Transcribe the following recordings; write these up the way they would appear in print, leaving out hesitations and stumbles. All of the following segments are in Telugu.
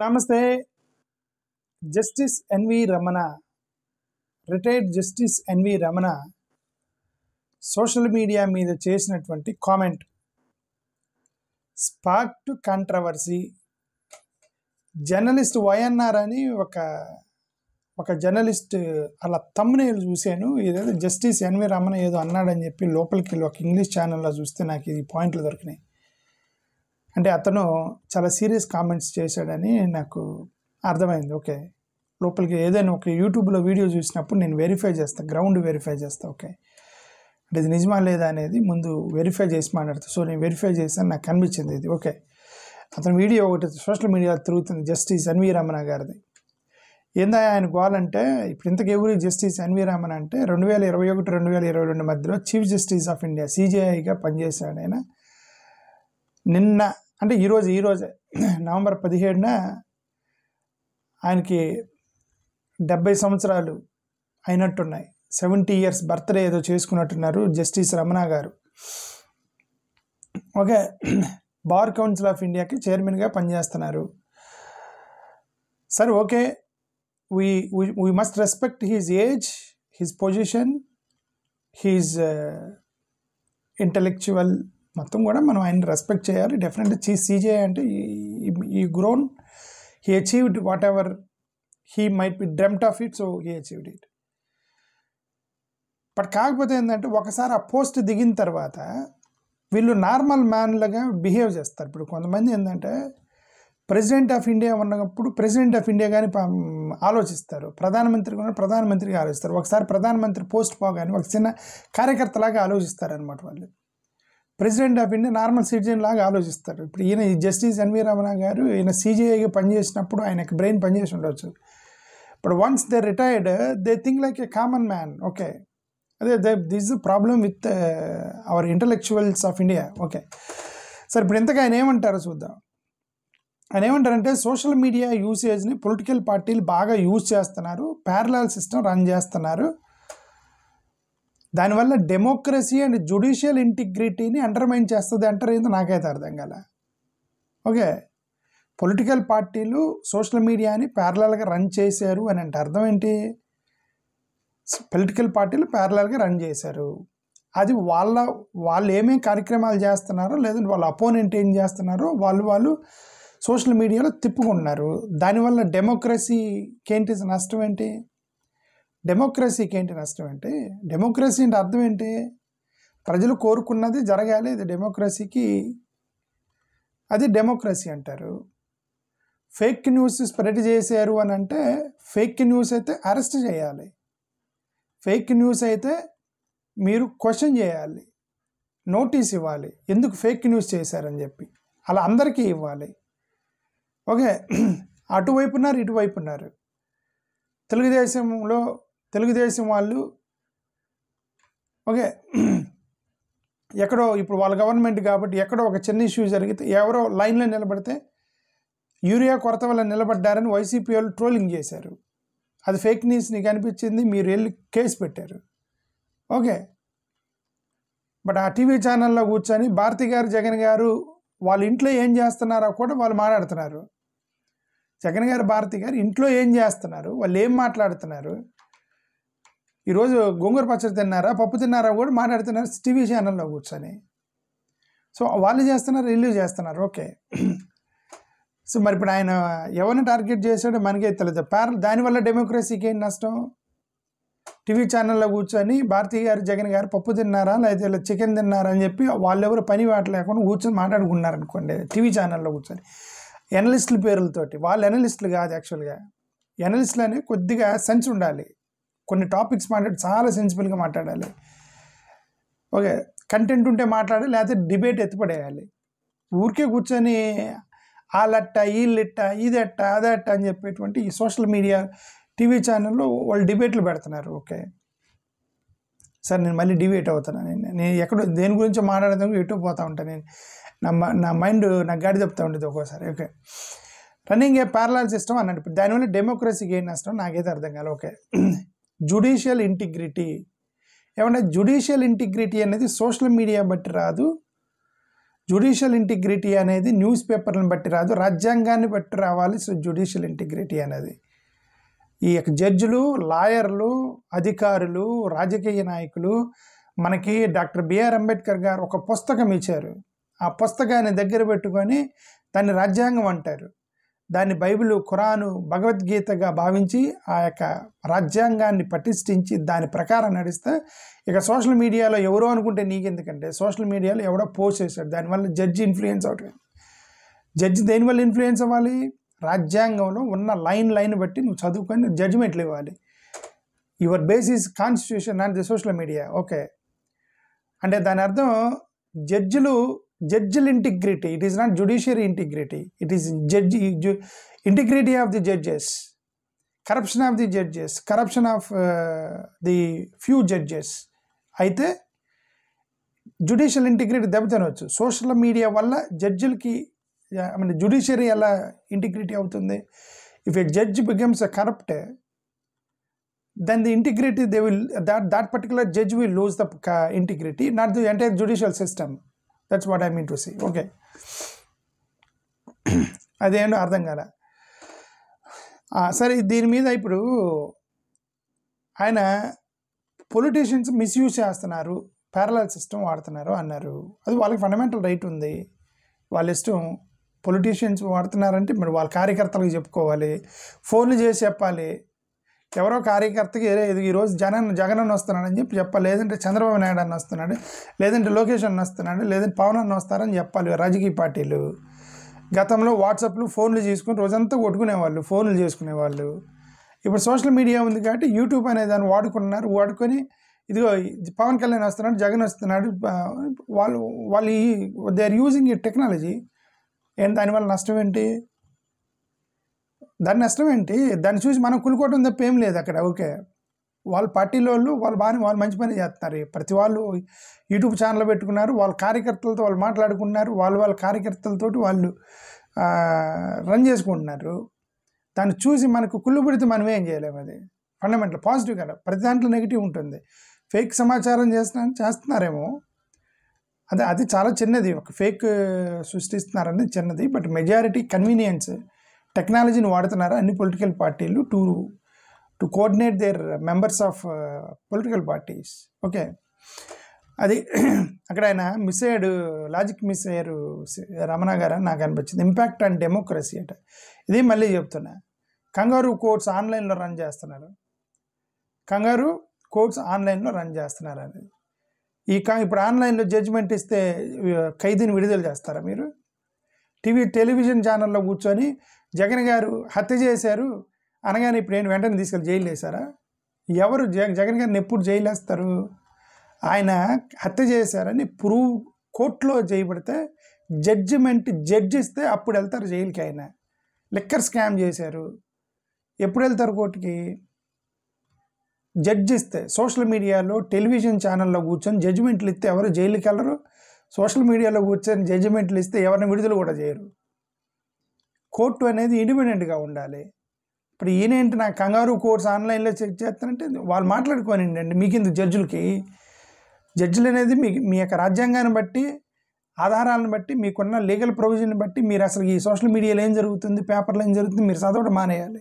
నమస్తే. Justice NV Ramana, retired justice NV Ramana social media మీద చేసినటువంటి comment sparked controversy. Journalist YNR అని ఒక జర్నలిస్ట్ అలా తమ్మునేలు చూశాను. ఏదైతే జస్టిస్ ఎన్వి రమణ ఏదో అన్నాడని చెప్పి లోపలికి వెళ్ళి ఒక ఇంగ్లీష్ ఛానల్లో చూస్తే నాకు ఇది పాయింట్లు దొరికినాయి. అంటే అతను చాలా సీరియస్ కామెంట్స్ చేశాడని నాకు అర్థమైంది. ఓకే, లోపలికి ఏదైనా ఒక యూట్యూబ్లో వీడియో చూసినప్పుడు నేను వెరిఫై చేస్తాను, గ్రౌండ్ వెరిఫై చేస్తాను. ఓకే, అంటే ఇది నిజమా లేదా అనేది ముందు వెరిఫై చేసి మాట్లాడతాను. సో నేను వెరిఫై చేశాను, నాకు కనిపించింది ఇది. ఓకే, అతని వీడియో ఒకటి సోషల్ మీడియాలో తిరుగుతుంది, జస్టిస్ ఎన్వి రమణ గారిది. ఏందా ఆయన గోలంటే, ఇప్పుడు ఇంతకు ఎవరు జస్టిస్ ఎన్వి రమణ అంటే 2021-2022 మధ్యలో చీఫ్ జస్టిస్ ఆఫ్ ఇండియా సిజేఐగా పనిచేశాడు ఆయన. నిన్న అంటే ఈరోజే నవంబర్ 17న ఆయనకి 70 సంవత్సరాలు అయినట్టున్నాయి. 70 years బర్త్డే ఏదో చేసుకున్నట్టున్నారు జస్టిస్ రమణ గారు. ఓకే, బార్ కౌన్సిల్ ఆఫ్ ఇండియాకి చైర్మన్గా పనిచేస్తున్నారు. సరే, okay, we must respect his age, his position, his intellectual మొత్తం కూడా మనం ఆయన రెస్పెక్ట్ చేయాలి. డెఫినెట్లీ సిజే అంటే ఈ grown, he achieved what ever he might be dreamt of it, so he achieved it. But కాకపోతే ఏంటంటే ఒకసారి ఆ పోస్ట్ దిగిన తర్వాత వీళ్ళు నార్మల్ మ్యాన్లుగా బిహేవ్ చేస్తారు. ఇప్పుడు కొంతమంది ఏంటంటే ప్రెసిడెంట్ ఆఫ్ ఇండియా ఉన్నప్పుడు ప్రెసిడెంట్ ఆఫ్ ఇండియా కానీ ఆలోచిస్తారు, ప్రధానమంత్రి కూడా ప్రధానమంత్రిగా ఆలోచిస్తారు. ఒకసారి ప్రధానమంత్రి పోస్ట్ పోగానే ఒక చిన్న కార్యకర్తలాగా ఆలోచిస్తారు అనమాట వాళ్ళు. President of India normal citizen లాగా ఆలోచిస్తారు. ఇప్పుడు ఈయన జస్టిస్ ఎన్వి రమణ గారు ఈయన సిజేఐగా పనిచేసినప్పుడు ఆయనకి బ్రెయిన్ పనిచేసి ఉండవచ్చు. But once they retired they think like a common man. Okay, అదే this the problem with our intellectuals of India. Okay, సరే, ఇప్పుడు ఇంతగా ఆయన ఏమంటారో చూద్దాం. ఆయన ఏమంటారంటే సోషల్ మీడియా యూసేజ్ని పొలిటికల్ పార్టీలు బాగా యూజ్ చేస్తున్నారు, ప్యారలల్ సిస్టమ్ రన్ చేస్తున్నారు, దానివల్ల డెమోక్రసీ అండ్ జ్యుడిషియల్ ఇంటిగ్రిటీని అండర్మైన్ చేస్తుంది అంటారు. ఏందో నాకైతే అర్థం కాల. ఓకే, పొలిటికల్ పార్టీలు సోషల్ మీడియాని ప్యారలల్గా రన్ చేశారు అని అంటే అర్థం ఏంటి? పొలిటికల్ పార్టీలు ప్యారలల్గా రన్ చేశారు, అది వాళ్ళు ఏమేమి కార్యక్రమాలు చేస్తున్నారో లేదంటే వాళ్ళ అపోనెంట్ ఏం చేస్తున్నారో వాళ్ళు సోషల్ మీడియాలో తిప్పుకుంటున్నారు. దానివల్ల డెమోక్రసీకి ఏంటి నష్టం ఏంటి? డెమోక్రసీకి ఏంటి నష్టం ఏంటి? డెమోక్రసీ అంటే అర్థం ఏంటి? ప్రజలు కోరుకున్నది జరగాలి, అది డెమోక్రసీకి, అది డెమోక్రసీ అంటారు. ఫేక్ న్యూస్ స్ప్రెడ్ చేశారు అని అంటే ఫేక్ న్యూస్ అయితే అరెస్ట్ చేయాలి, ఫేక్ న్యూస్ అయితే మీరు క్వశ్చన్ చేయాలి, నోటీస్ ఇవ్వాలి, ఎందుకు ఫేక్ న్యూస్ చేశారని చెప్పి అలా అందరికీ ఇవ్వాలి. ఓకే, అటువైపు ఉన్నారు, ఇటువైపు ఉన్నారు. తెలుగుదేశం వాళ్ళు ఓకే, ఎక్కడో ఇప్పుడు వాళ్ళ గవర్నమెంట్ కాబట్టి ఎక్కడో ఒక చిన్న ఇష్యూ జరిగితే ఎవరో లైన్లో నిలబడితే యూరియా కొరత వల్ల నిలబడ్డారని వైసీపీ వాళ్ళు ట్రోలింగ్ చేశారు. అది ఫేక్ న్యూస్ని కనిపించింది, మీరు వెళ్ళి కేసు పెట్టారు. ఓకే, బట్ ఆ టీవీ ఛానల్లో కూర్చొని భారతి గారు జగన్ గారు వాళ్ళ ఇంట్లో ఏం చేస్తున్నారో కూడా వాళ్ళు మాట్లాడుతున్నారు. జగన్ గారు భారతి గారు ఇంట్లో ఏం చేస్తున్నారు, వాళ్ళు ఏం మాట్లాడుతున్నారు, ఈరోజు గోంగూర పచ్చడి తిన్నారా, పప్పు తిన్నారా కూడా మాట్లాడుతున్నారు టీవీ ఛానల్లో కూర్చొని. సో వాళ్ళు చేస్తున్నారు, ఇల్లు చేస్తున్నారు. ఓకే, సో మరి ఇప్పుడు ఆయన ఎవరిని టార్గెట్ చేశాడో మనకే తెలియదు. దానివల్ల డెమోక్రసీకి ఏం నష్టం? టీవీ ఛానల్లో కూర్చొని భారతి గారు జగన్ గారు పప్పు తిన్నారా లేదా చికెన్ తిన్నారా అని చెప్పి వాళ్ళెవరు పని వాట లేకుండా కూర్చొని మాట్లాడుకున్నారనుకోండి టీవీ ఛానల్లో కూర్చొని ఎనలిస్టుల పేర్లతోటి. వాళ్ళు ఎనలిస్టులు కాదు, యాక్చువల్గా ఎనలిస్టులు అని కొద్దిగా సెన్స్ ఉండాలి, కొన్ని టాపిక్స్ చాలా సెన్సిబుల్గా మాట్లాడాలి. ఓకే, కంటెంట్ ఉంటే మాట్లాడాలి, లేకపోతే డిబేట్ ఎత్తిపడేయాలి. ఊరికే కూర్చొని వాళ్ళట్ట వీళ్ళెట్ట ఇదెట్ట అదట్ట అని చెప్పేటువంటి ఈ సోషల్ మీడియా టీవీ ఛానల్లో వాళ్ళు డిబేట్లు పెడుతున్నారు. ఓకే, సార్ నేను మళ్ళీ డిబేట్ అవుతాను, నేను ఎక్కడో దేని గురించి మాట్లాడదాం ఎటు పోతూ ఉంటాను, నేను నా మైండ్ నాకు గాడి చెప్తూ ఉండేది ఒక్కోసారి. Okay, running a parallel system అన్నట్టు దానివల్ల డెమోక్రసీకి ఏం నష్టం నాకైతే అర్థం కాదు. ఓకే, జ్యుడిషియల్ ఇంటిగ్రిటీ ఏమంటే జ్యుడిషియల్ ఇంటిగ్రిటీ అనేది సోషల్ మీడియా బట్టి రాదు, జ్యుడిషియల్ ఇంటిగ్రిటీ అనేది న్యూస్ పేపర్లను బట్టి రాదు, రాజ్యాంగాన్ని బట్టి రావాలి. సో జ్యుడిషియల్ ఇంటిగ్రిటీ అనేది ఈ యొక్క జడ్జిలు, లాయర్లు, అధికారులు, రాజకీయ నాయకులు, మనకి డాక్టర్ బిఆర్ అంబేద్కర్ గారు ఒక పుస్తకం ఇచ్చారు. ఆ పుస్తకాన్ని దగ్గర పెట్టుకొని దాన్ని రాజ్యాంగం అంటారు. దాన్ని బైబిల్, ఖురాను, భగవద్గీతగా భావించి ఆ యొక్క రాజ్యాంగాన్ని పటిష్ఠించి దాని ప్రకారం నడిస్తే ఇక సోషల్ మీడియాలో ఎవరో అనుకుంటే నీకెందుకంటే సోషల్ మీడియాలో ఎవడో పోస్ట్ చేశాడు, దానివల్ల జడ్జి ఇన్ఫ్లుయెన్స్ అవుతుంది. జడ్జి దేనివల్ల ఇన్ఫ్లుయెన్స్ అవ్వాలి? రాజ్యాంగంలో ఉన్న లైన్ బట్టి నువ్వు చదువుకొని జడ్జిమెంట్లు ఇవ్వాలి. Your basis constitution and the social media. Okay, అంటే దాని అర్థం జడ్జిల integrity. It is not judiciary integrity, it is integrity of the judges, corruption of the judges, corruption of the few judges. అయితే జ్యుడిషియల్ ఇంటిగ్రిటీ దెబ్బతినవచ్చు. సోషల్ మీడియా వల్ల జడ్జిలకి జ్యుడిషియరీ ఎలా ఇంటిగ్రిటీ అవుతుంది? If a judge becomes a corrupt, then the integrity that particular judge will lose the integrity, not the entire judicial system. That's what I mean to say. Okay, అదేంటో అర్థం కాల. సరే, దీని మీద ఇప్పుడు ఆయన పొలిటీషియన్స్ మిస్యూజ్ చేస్తున్నారు, ప్యారలల్ సిస్టమ్ వాడుతున్నారు అన్నారు. అది వాళ్ళకి ఫండమెంటల్ రైట్ ఉంది, వాళ్ళ ఇష్టం. పొలిటీషియన్స్ వాడుతున్నారంటే మరి వాళ్ళ కార్యకర్తలకు చెప్పుకోవాలి, ఫోన్లు చేసి చెప్పాలి. ఎవరో కార్యకర్తకి ఈరోజు జగన్ అన్న వస్తున్నాడని చెప్పాలి, లేదంటే చంద్రబాబు నాయుడు అన్న వస్తున్నాడు, లేదంటే లోకేష్ అన్న వస్తున్నాడు, లేదంటే పవన్ అన్న వస్తారని చెప్పాలి రాజకీయ పార్టీలు. గతంలో వాట్సాప్లు ఫోన్లు చేసుకుని రోజంతా కొట్టుకునేవాళ్ళు, ఫోన్లు చేసుకునేవాళ్ళు. ఇప్పుడు సోషల్ మీడియా ఉంది కాబట్టి యూట్యూబ్ అనే దాన్ని వాడుకొని ఇదిగో పవన్ కళ్యాణ్ వస్తున్నాడు, జగన్ వస్తున్నాడు, వాళ్ళు దే ఆర్ యూజింగ్ ఈ టెక్నాలజీ. ఏంటి దానివల్ల నష్టం ఏంటి? దాని నష్టం ఏంటి? దాన్ని చూసి మనం కులుకోవడం తప్ప ఏం లేదు అక్కడ. ఓకే, వాళ్ళ పార్టీలో వాళ్ళు మంచి పని చేస్తున్నారు. ప్రతి వాళ్ళు యూట్యూబ్ ఛానల్ పెట్టుకున్నారు, వాళ్ళ కార్యకర్తలతో వాళ్ళు మాట్లాడుకున్నారు, వాళ్ళ కార్యకర్తలతో వాళ్ళు రన్ చేసుకుంటున్నారు. దాన్ని చూసి మనకు కుళ్ళు పెడితే మనం ఏం చేయలేము. అది ఫండమెంటల్ పాజిటివ్ కదా, ప్రతి దాంట్లో నెగిటివ్ ఉంటుంది. ఫేక్ సమాచారం చేస్తున్నారేమో, అది చాలా చిన్నది, ఒక ఫేక్ సృష్టిస్తున్నారనేది చిన్నది. బట్ మెజారిటీ కన్వీనియన్స్ టెక్నాలజీని వాడుతున్నారు అన్ని పొలిటికల్ పార్టీలు to coordinate their members of political parties. Okay, అది అక్కడ ఆయన లాజిక్ మిస్ అయ్యారు రమణ గారు అని నాకు అనిపించింది. ఇంపాక్ట్ అండ్ డెమోక్రసీ అట. ఇది మళ్ళీ చెప్తున్నా, కంగారు కోర్ట్స్ ఆన్లైన్లో రన్ చేస్తున్నారు, అనేది. ఇప్పుడు ఆన్లైన్లో జడ్జిమెంట్ ఇస్తే ఖైదీని విడుదల చేస్తారా మీరు? టెలివిజన్ ఛానల్లో కూర్చొని జగన్ గారు హత్య చేశారు అనగానే ఇప్పుడు వెంటనే తీసుకెళ్ళి జైలు వేశారా? ఎవరు జగన్ గారిని ఎప్పుడు జైలు వేస్తారు? ఆయన హత్య చేశారని కోర్టులో చేయబడితే జడ్జ్ ఇస్తే అప్పుడు వెళ్తారు జైలుకి. ఆయన లిక్కర్ స్కామ్ చేశారు, ఎప్పుడు వెళ్తారు కోర్టుకి? జడ్జ్ ఇస్తే. సోషల్ మీడియాలో టెలివిజన్ ఛానల్లో కూర్చొని జడ్జిమెంట్లు ఇస్తే ఎవరు జైలుకి వెళ్ళరు. సోషల్ మీడియాలో కూర్చొని జడ్జిమెంట్లు ఇస్తే ఎవరిని విడుదల కూడా చేయరు. కోర్టు అనేది ఇండిపెండెంట్గా ఉండాలి. ఇప్పుడు ఈయనేంటి నాకు కంగారు కోర్ట్స్ ఆన్లైన్లో చెక్ చేస్తానంటే వాళ్ళు మాట్లాడుకోనండి, మీకెందుకు జడ్జిలు అనేది మీ యొక్క రాజ్యాంగాన్ని బట్టి, ఆధారాలను బట్టి, మీకున్న లీగల్ ప్రొవిజన్ బట్టి మీరు అసలు ఈ సోషల్ మీడియాలో ఏం జరుగుతుంది, పేపర్లో ఏం జరుగుతుంది మీరు చదవడం మానేయాలి.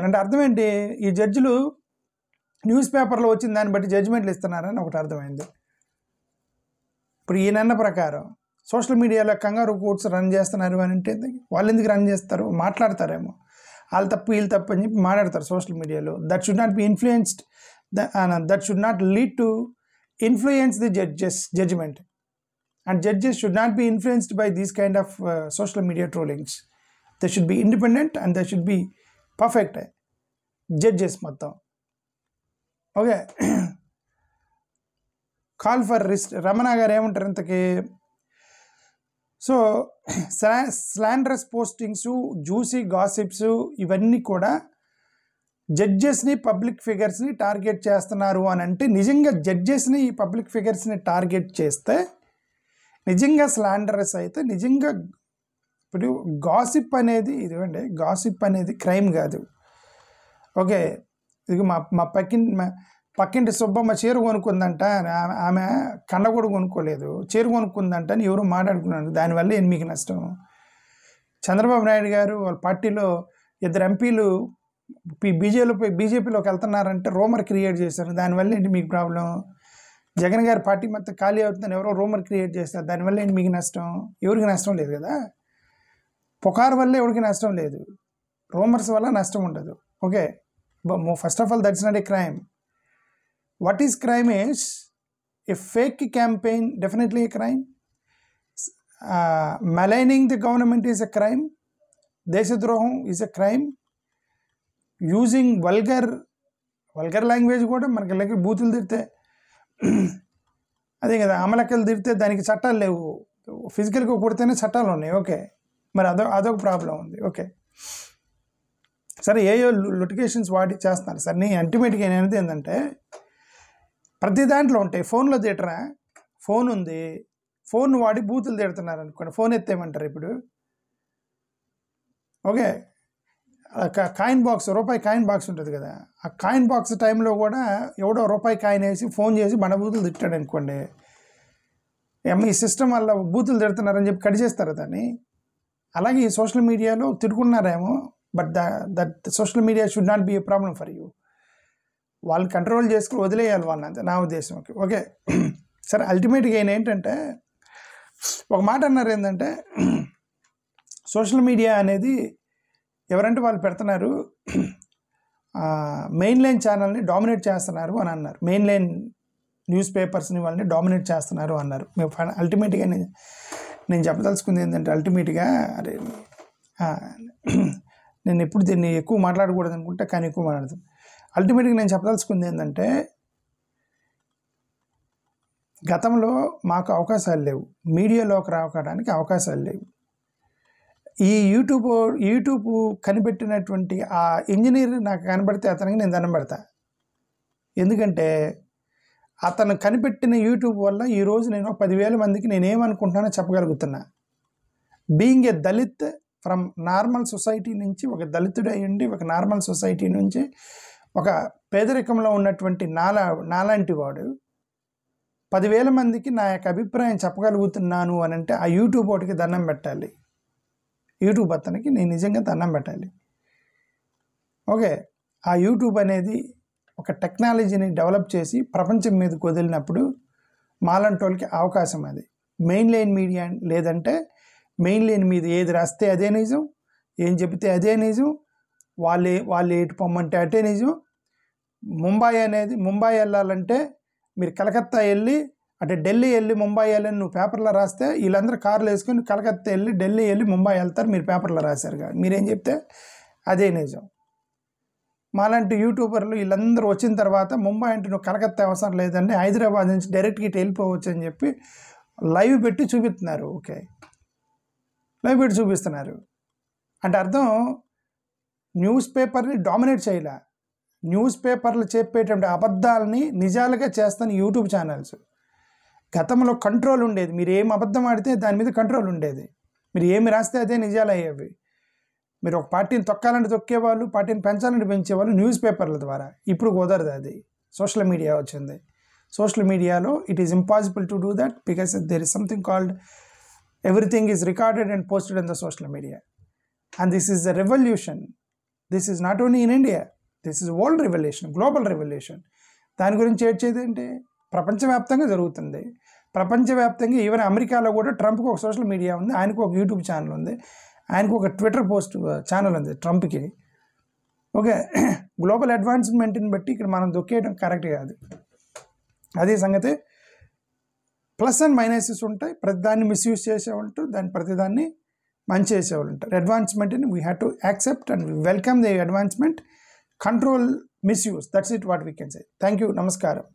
అంటే అర్థం ఏంటి? ఈ జడ్జిలు న్యూస్ పేపర్లో వచ్చిన దాన్ని బట్టి జడ్జిమెంట్లు ఇస్తున్నారని ఒకటి అర్థమైంది. ఇప్పుడు ఈయనన్న ప్రకారం సోషల్ మీడియాలో కంగారు కోర్ట్స్ రన్ చేస్తున్నారు అని అంటే వాళ్ళు ఎందుకు రన్ చేస్తారు? మాట్లాడతారేమో, వాళ్ళు తప్పు వీళ్ళు తప్పు అని చెప్పి మాట్లాడతారు సోషల్ మీడియాలో. That should not be influenced, that should not lead to influence the judgement. And judges should not be influenced by these kind of social media trollings. They should be independent and they should be perfect judges మొత్తం. Okay, call for Ramana garu ఏమంటారు ఇంతకీ? So slanderous postings, juicy gossips ఇవన్నీ కూడా జడ్జెస్ని, పబ్లిక్ ఫిగర్స్ని టార్గెట్ చేస్తున్నారు అని అంటే, నిజంగా జడ్జెస్ని, ఈ పబ్లిక్ ఫిగర్స్ని టార్గెట్ చేస్తే నిజంగా స్లాండరస్ అయితే, నిజంగా ఇప్పుడు గాసిప్ అనేది ఇదిగోండి, గాసిప్ అనేది క్రైమ్ కాదు. ఓకే, ఇది మా పక్కింటి సుబ్బమ్మ చీర కొనుక్కుందంట, ఆమె కండ కూడా కొనుక్కోలేదు, చీర కొనుక్కుందంట అని ఎవరు మాట్లాడుకున్నారు. దానివల్ల ఏంటి మీకు నష్టం? చంద్రబాబు నాయుడు గారు వాళ్ళ పార్టీలో 2 ఎంపీలు బీజేపీలోకి వెళ్తున్నారంటే రూమర్ క్రియేట్ చేశారు. దానివల్ల ఏంటి మీకు ప్రాబ్లం? జగన్ గారి పార్టీ మొత్తం ఖాళీ అవుతుందని ఎవరో రూమర్ క్రియేట్ చేస్తారు. దానివల్ల ఏంటి మీకు నష్టం? ఎవరికి నష్టం లేదు కదా. పుకారు వల్ల ఎవరికి నష్టం లేదు, రూమర్స్ వల్ల నష్టం ఉండదు. Okay, first of all that's not a crime. What is crime is a fake campaign, definitely a crime. Maligning the government is a crime. Deshadraham is a crime. Using vulgar language కూడా మనకి లేక బూతులు తిడితే అదే కదా, అమలకలు తిడితే దానికి చట్టాలు లేవు, ఫిజికల్గా కొడితేనే చట్టాలు ఉన్నాయి. ఓకే, మరి అదొక ప్రాబ్లం ఉంది. ఓకే సరే, ఏయో లిటిగేషన్స్ వాడి చేస్తున్నారు. సరే, నీ అల్టిమేట్గా అనేది ఏంటంటే ప్రతి దాంట్లో ఉంటాయి. ఫోన్లో తిట్టరా, ఫోన్ ఉంది, ఫోన్ వాడి బూతులు తిడుతున్నారు అనుకోండి, ఫోన్ ఎత్తేయమంటారు ఇప్పుడు. ఓకే, కాయిన్ బాక్స్, రూపాయి కాయిన్ బాక్స్ ఉంటుంది కదా, ఆ కాయిన్ బాక్స్ టైంలో కూడా ఎవడో రూపాయి కాయిన్ వేసి ఫోన్ చేసి బూతులు తిట్టాడు అనుకోండి, ఈ సిస్టమ్ వల్ల బూతులు తిడుతున్నారని చెప్పి కట్ చేస్తారు దాన్ని. అలాగే ఈ సోషల్ మీడియాలో తిట్టుకున్నారేమో, but that social media should not be a problem for you. వాళ్ళు కంట్రోల్ చేసుకుని వదిలేయాలి వాళ్ళని, అంతే నా ఉద్దేశం. ఓకే సరే, అల్టిమేట్గా ఏంటంటే ఒక మాట అన్నారు ఏంటంటే, సోషల్ మీడియా అనేది ఎవరంటే వాళ్ళు పెడుతున్నారు, మెయిన్ లైన్ ఛానల్ని డామినేట్ చేస్తున్నారు అని అన్నారు. మెయిన్ లైన్ న్యూస్ పేపర్స్ని వాళ్ళని డామినేట్ చేస్తున్నారు అన్నారు. మేము అల్టిమేట్గా నేను చెప్పదలుచుకుంది ఏంటంటే, అల్టిమేట్గా అరే నేను ఎప్పుడు దీన్ని ఎక్కువ మాట్లాడకూడదు అనుకుంటే కానీ ఎక్కువ మాట్లాడుతాను. అల్టిమేట్గా నేను చెప్పదలుచుకుంది ఏంటంటే, గతంలో మాకు అవకాశాలు లేవు, మీడియాలోకి రావడానికి అవకాశాలు లేవు. ఈ యూట్యూబ్ కనిపెట్టినటువంటి ఆ ఇంజనీర్ నాకు కనబడితే అతనికి నేను దండం పెడతా. ఎందుకంటే అతను కనిపెట్టిన యూట్యూబ్ వల్ల ఈరోజు నేను 10,000 మందికి నేనేమనుకుంటున్నానో చెప్పగలుగుతున్నా. Being a Dalit from normal society నుంచి, ఒక దళితుడు అయ్యండి ఒక నార్మల్ సొసైటీ నుంచి ఒక పేదరికంలో ఉన్నటువంటి నాలాంటి వాడు 10,000 మందికి నా యొక్క అభిప్రాయం చెప్పగలుగుతున్నాను అని అంటే ఆ యూట్యూబ్ వాటికి దండం పెట్టాలి. యూట్యూబ్ అతనికి నేను నిజంగా దండం పెట్టాలి. ఓకే, ఆ యూట్యూబ్ అనేది ఒక టెక్నాలజీని డెవలప్ చేసి ప్రపంచం మీదకి వదిలినప్పుడు మాలాంటి వాళ్ళకి అవకాశం అది. మెయిన్ లైన్ మీడియా లేదంటే మెయిన్ లైన్ మీద ఏది రాస్తే అదే నిజం, ఏం చెబితే అదే నిజం, వాళ్ళు ఏటు పొమ్మంటే అటే నిజం. ముంబై వెళ్ళాలంటే మీరు కలకత్తా వెళ్ళి అంటే ఢిల్లీ వెళ్ళి ముంబై వెళ్ళని నువ్వు పేపర్లో రాస్తే వీళ్ళందరూ కార్లు వేసుకొని కలకత్తా వెళ్ళి ఢిల్లీ వెళ్ళి ముంబై వెళ్తారు, మీరు పేపర్లో రాశారు కానీ మీరేం చెప్తే అదే నిజం. మాలాంటి యూట్యూబర్లు వీళ్ళందరూ వచ్చిన తర్వాత ముంబై అంటే నువ్వు కలకత్తా అవసరం లేదండి, హైదరాబాద్ నుంచి డైరెక్ట్గా ఇటు వెళ్ళిపోవచ్చు అని చెప్పి లైవ్ పెట్టి చూపిస్తున్నారు. ఓకే, లైవ్ పెట్టి చూపిస్తున్నారు అంటే అర్థం న్యూస్ పేపర్ని డామినేట్ చేయలే, న్యూస్ పేపర్లు చెప్పేటువంటి అబద్ధాలని నిజాలుగా చేస్తాను యూట్యూబ్ ఛానల్స్. గతంలో కంట్రోల్ ఉండేది, మీరు ఏం అబద్ధం ఆడితే దాని మీద కంట్రోల్ ఉండేది, మీరు ఏమి రాస్తే అదే నిజాలు అయ్యేవి. మీరు ఒక పార్టీని తొక్కాలంటే తొక్కేవాళ్ళు, పార్టీని పెంచాలంటే పెంచేవాళ్ళు న్యూస్ పేపర్ల ద్వారా. ఇప్పుడు కుదరదు, అది సోషల్ మీడియా వచ్చింది. సోషల్ మీడియాలో it is impossible to do that because there is something called everything is recorded and posted in the social media and this is the revolution. This is not only in India, this is world revolution, global revolution. దాని గురించి ఏడ్చేది ఏంటి? ప్రపంచవ్యాప్తంగా జరుగుతుంది. ప్రపంచవ్యాప్తంగా ఈవెన్ అమెరికాలో కూడా ట్రంప్కి ఒక సోషల్ మీడియా ఉంది, ఆయనకు ఒక యూట్యూబ్ ఛానల్ ఉంది, ఆయనకు ఒక ట్విట్టర్ పోస్ట్ ఛానల్ ఉంది ట్రంప్కి. ఓకే, గ్లోబల్ అడ్వాన్స్మెంట్ని బట్టి ఇక్కడ మనం దొక్కేయడం కరెక్ట్ కాదు. అదే సంగతి. ప్లస్ అండ్ మైనసెస్ ఉంటాయి, ప్రతిదాన్ని మిస్యూజ్ చేసేవాళ్ళు, ప్రతిదాన్ని మంచి చేసేవాళ్ళు ఉంటారు. అడ్వాన్స్మెంట్ని we have to accept and welcome the advancement, control misuse. That's it what we can say. Thank you, నమస్కారం.